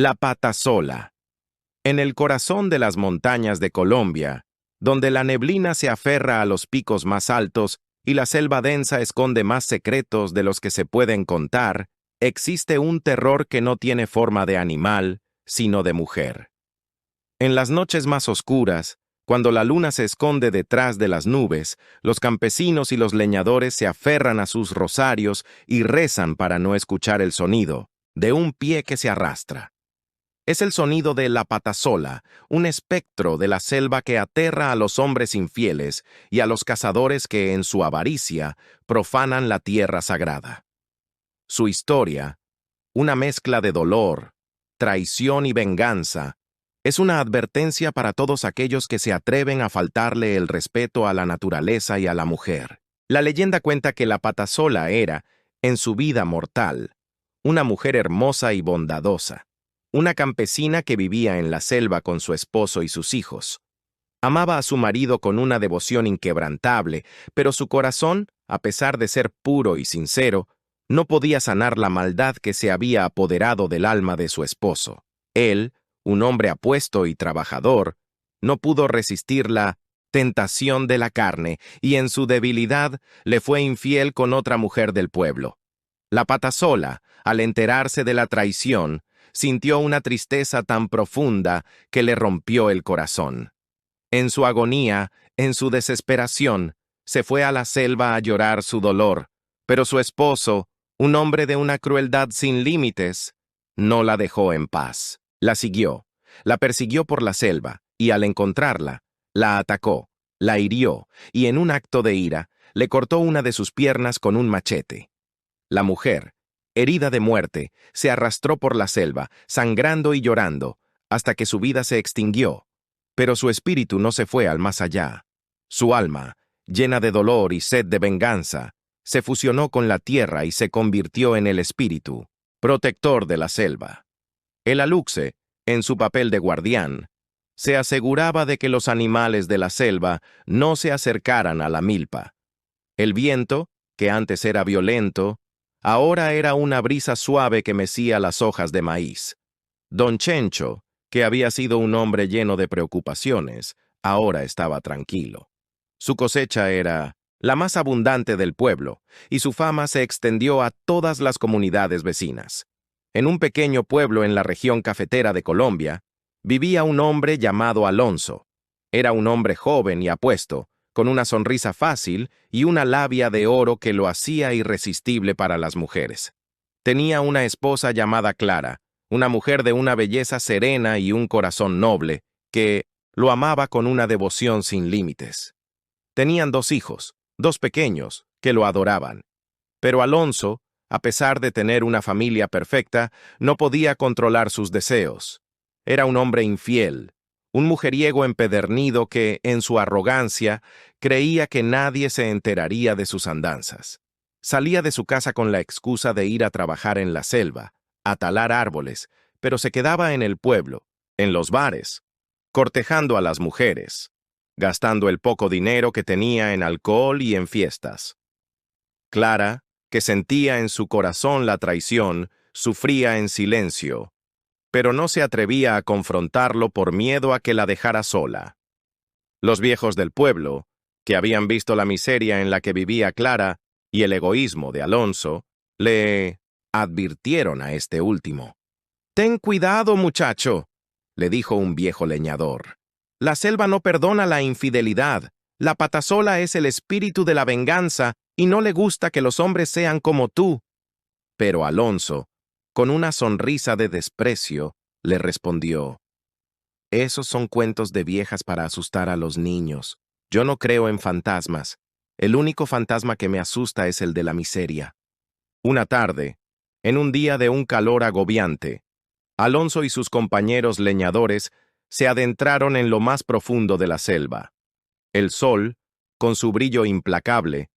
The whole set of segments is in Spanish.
La Patasola. En el corazón de las montañas de Colombia, donde la neblina se aferra a los picos más altos y la selva densa esconde más secretos de los que se pueden contar, existe un terror que no tiene forma de animal, sino de mujer. En las noches más oscuras, cuando la luna se esconde detrás de las nubes, los campesinos y los leñadores se aferran a sus rosarios y rezan para no escuchar el sonido de un pie que se arrastra. Es el sonido de la patasola, un espectro de la selva que aterra a los hombres infieles y a los cazadores que en su avaricia profanan la tierra sagrada. Su historia, una mezcla de dolor, traición y venganza, es una advertencia para todos aquellos que se atreven a faltarle el respeto a la naturaleza y a la mujer. La leyenda cuenta que la patasola era, en su vida mortal, una mujer hermosa y bondadosa, una campesina que vivía en la selva con su esposo y sus hijos. Amaba a su marido con una devoción inquebrantable, pero su corazón, a pesar de ser puro y sincero, no podía sanar la maldad que se había apoderado del alma de su esposo. Él, un hombre apuesto y trabajador, no pudo resistir la tentación de la carne y en su debilidad le fue infiel con otra mujer del pueblo. La patasola, al enterarse de la traición, sintió una tristeza tan profunda que le rompió el corazón. En su agonía, en su desesperación, se fue a la selva a llorar su dolor, pero su esposo, un hombre de una crueldad sin límites, no la dejó en paz. La siguió, la persiguió por la selva, y al encontrarla, la atacó, la hirió, y en un acto de ira, le cortó una de sus piernas con un machete. La mujer, herida de muerte, se arrastró por la selva, sangrando y llorando, hasta que su vida se extinguió. Pero su espíritu no se fue al más allá. Su alma, llena de dolor y sed de venganza, se fusionó con la tierra y se convirtió en el espíritu, protector de la selva. El aluxe, en su papel de guardián, se aseguraba de que los animales de la selva no se acercaran a la milpa. El viento, que antes era violento, ahora era una brisa suave que mecía las hojas de maíz. Don Chencho, que había sido un hombre lleno de preocupaciones, ahora estaba tranquilo. Su cosecha era la más abundante del pueblo, y su fama se extendió a todas las comunidades vecinas. En un pequeño pueblo en la región cafetera de Colombia, vivía un hombre llamado Alonso. Era un hombre joven y apuesto, con una sonrisa fácil y una labia de oro que lo hacía irresistible para las mujeres. Tenía una esposa llamada Clara, una mujer de una belleza serena y un corazón noble, que lo amaba con una devoción sin límites. Tenían 2 hijos, 2 pequeños, que lo adoraban. Pero Alonso, a pesar de tener una familia perfecta, no podía controlar sus deseos. Era un hombre infiel, un mujeriego empedernido que, en su arrogancia, creía que nadie se enteraría de sus andanzas. Salía de su casa con la excusa de ir a trabajar en la selva, a talar árboles, pero se quedaba en el pueblo, en los bares, cortejando a las mujeres, gastando el poco dinero que tenía en alcohol y en fiestas. Clara, que sentía en su corazón la traición, sufría en silencio, pero no se atrevía a confrontarlo por miedo a que la dejara sola. Los viejos del pueblo, que habían visto la miseria en la que vivía Clara y el egoísmo de Alonso, le advirtieron a este último. «Ten cuidado, muchacho», le dijo un viejo leñador. «La selva no perdona la infidelidad. La patasola es el espíritu de la venganza y no le gusta que los hombres sean como tú». Pero Alonso, con una sonrisa de desprecio, le respondió: «Esos son cuentos de viejas para asustar a los niños. Yo no creo en fantasmas. El único fantasma que me asusta es el de la miseria». Una tarde, en un día de un calor agobiante, Alonso y sus compañeros leñadores se adentraron en lo más profundo de la selva. El sol, con su brillo implacable,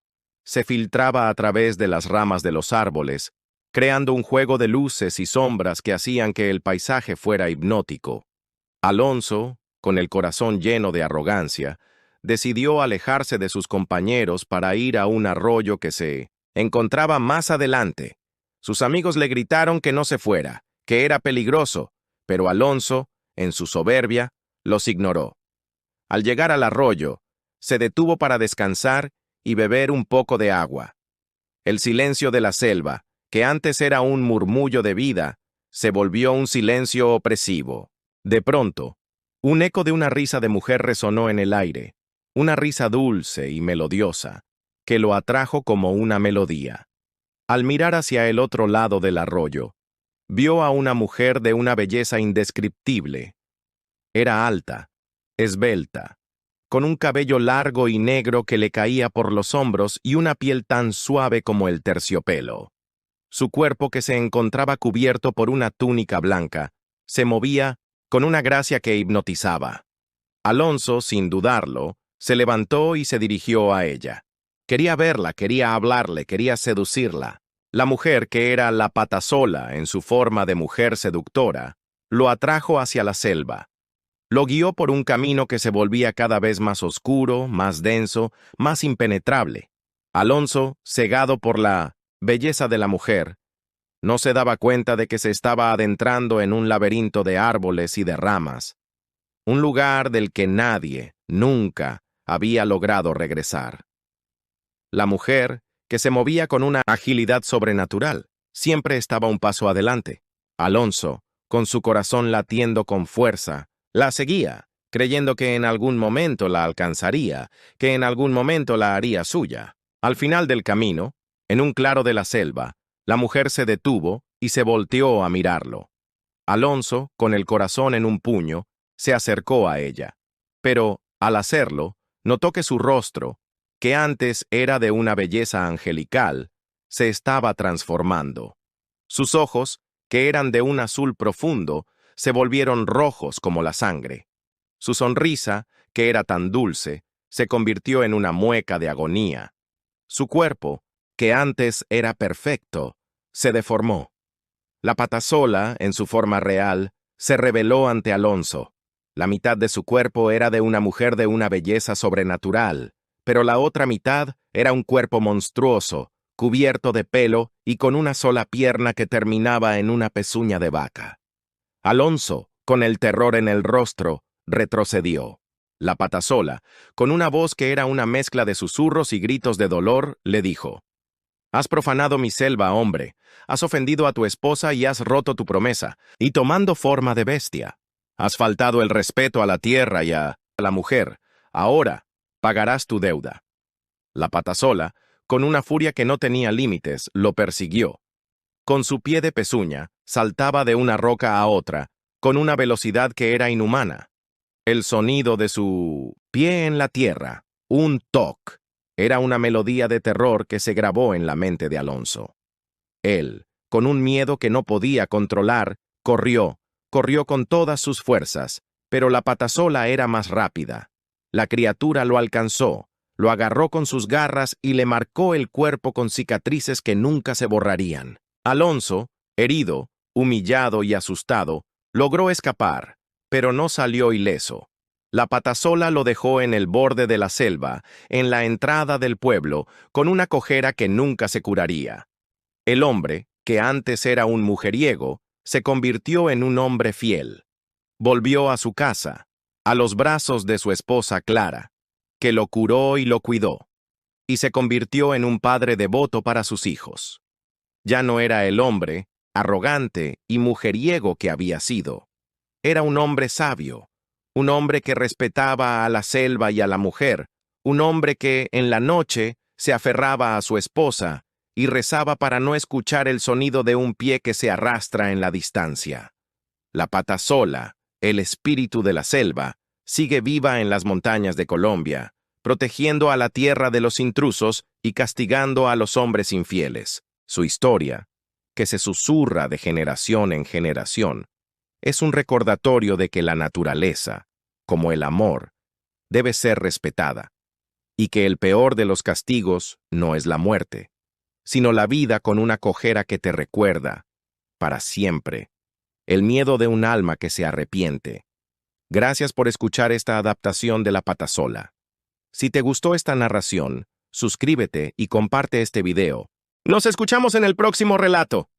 se filtraba a través de las ramas de los árboles, creando un juego de luces y sombras que hacían que el paisaje fuera hipnótico. Alonso, con el corazón lleno de arrogancia, decidió alejarse de sus compañeros para ir a un arroyo que se encontraba más adelante. Sus amigos le gritaron que no se fuera, que era peligroso, pero Alonso, en su soberbia, los ignoró. Al llegar al arroyo, se detuvo para descansar y beber un poco de agua. El silencio de la selva, que antes era un murmullo de vida, se volvió un silencio opresivo. De pronto, un eco de una risa de mujer resonó en el aire, una risa dulce y melodiosa, que lo atrajo como una melodía. Al mirar hacia el otro lado del arroyo, vio a una mujer de una belleza indescriptible. Era alta, esbelta, con un cabello largo y negro que le caía por los hombros y una piel tan suave como el terciopelo. Su cuerpo, que se encontraba cubierto por una túnica blanca, se movía con una gracia que hipnotizaba. Alonso, sin dudarlo, se levantó y se dirigió a ella. Quería verla, quería hablarle, quería seducirla. La mujer, que era la patasola en su forma de mujer seductora, lo atrajo hacia la selva. Lo guió por un camino que se volvía cada vez más oscuro, más denso, más impenetrable. Alonso, cegado por la belleza de la mujer, no se daba cuenta de que se estaba adentrando en un laberinto de árboles y de ramas, un lugar del que nadie, nunca, había logrado regresar. La mujer, que se movía con una agilidad sobrenatural, siempre estaba un paso adelante. Alonso, con su corazón latiendo con fuerza, la seguía, creyendo que en algún momento la alcanzaría, que en algún momento la haría suya. Al final del camino, en un claro de la selva, la mujer se detuvo y se volteó a mirarlo. Alonso, con el corazón en un puño, se acercó a ella. Pero, al hacerlo, notó que su rostro, que antes era de una belleza angelical, se estaba transformando. Sus ojos, que eran de un azul profundo, se volvieron rojos como la sangre. Su sonrisa, que era tan dulce, se convirtió en una mueca de agonía. Su cuerpo, que antes era perfecto, se deformó. La patasola, en su forma real, se reveló ante Alonso. La mitad de su cuerpo era de una mujer de una belleza sobrenatural, pero la otra mitad era un cuerpo monstruoso, cubierto de pelo y con una sola pierna que terminaba en una pezuña de vaca. Alonso, con el terror en el rostro, retrocedió. La patasola, con una voz que era una mezcla de susurros y gritos de dolor, le dijo: «Has profanado mi selva, hombre. Has ofendido a tu esposa y has roto tu promesa, y tomando forma de bestia. Has faltado el respeto a la tierra y a la mujer. Ahora pagarás tu deuda». La patasola, con una furia que no tenía límites, lo persiguió. Con su pie de pezuña, saltaba de una roca a otra, con una velocidad que era inhumana. El sonido de su pie en la tierra, un toc, era una melodía de terror que se grabó en la mente de Alonso. Él, con un miedo que no podía controlar, corrió con todas sus fuerzas, pero la patasola era más rápida. La criatura lo alcanzó, lo agarró con sus garras y le marcó el cuerpo con cicatrices que nunca se borrarían. Alonso, herido, humillado y asustado, logró escapar, pero no salió ileso. La patasola lo dejó en el borde de la selva, en la entrada del pueblo, con una cojera que nunca se curaría. El hombre, que antes era un mujeriego, se convirtió en un hombre fiel. Volvió a su casa, a los brazos de su esposa Clara, que lo curó y lo cuidó, y se convirtió en un padre devoto para sus hijos. Ya no era el hombre arrogante y mujeriego que había sido. Era un hombre sabio, un hombre que respetaba a la selva y a la mujer, un hombre que, en la noche, se aferraba a su esposa y rezaba para no escuchar el sonido de un pie que se arrastra en la distancia. La patasola, el espíritu de la selva, sigue viva en las montañas de Colombia, protegiendo a la tierra de los intrusos y castigando a los hombres infieles. Su historia, que se susurra de generación en generación, es un recordatorio de que la naturaleza, como el amor, debe ser respetada, y que el peor de los castigos no es la muerte, sino la vida con una cojera que te recuerda, para siempre, el miedo de un alma que se arrepiente. Gracias por escuchar esta adaptación de La Patasola. Si te gustó esta narración, suscríbete y comparte este video. ¡Nos escuchamos en el próximo relato!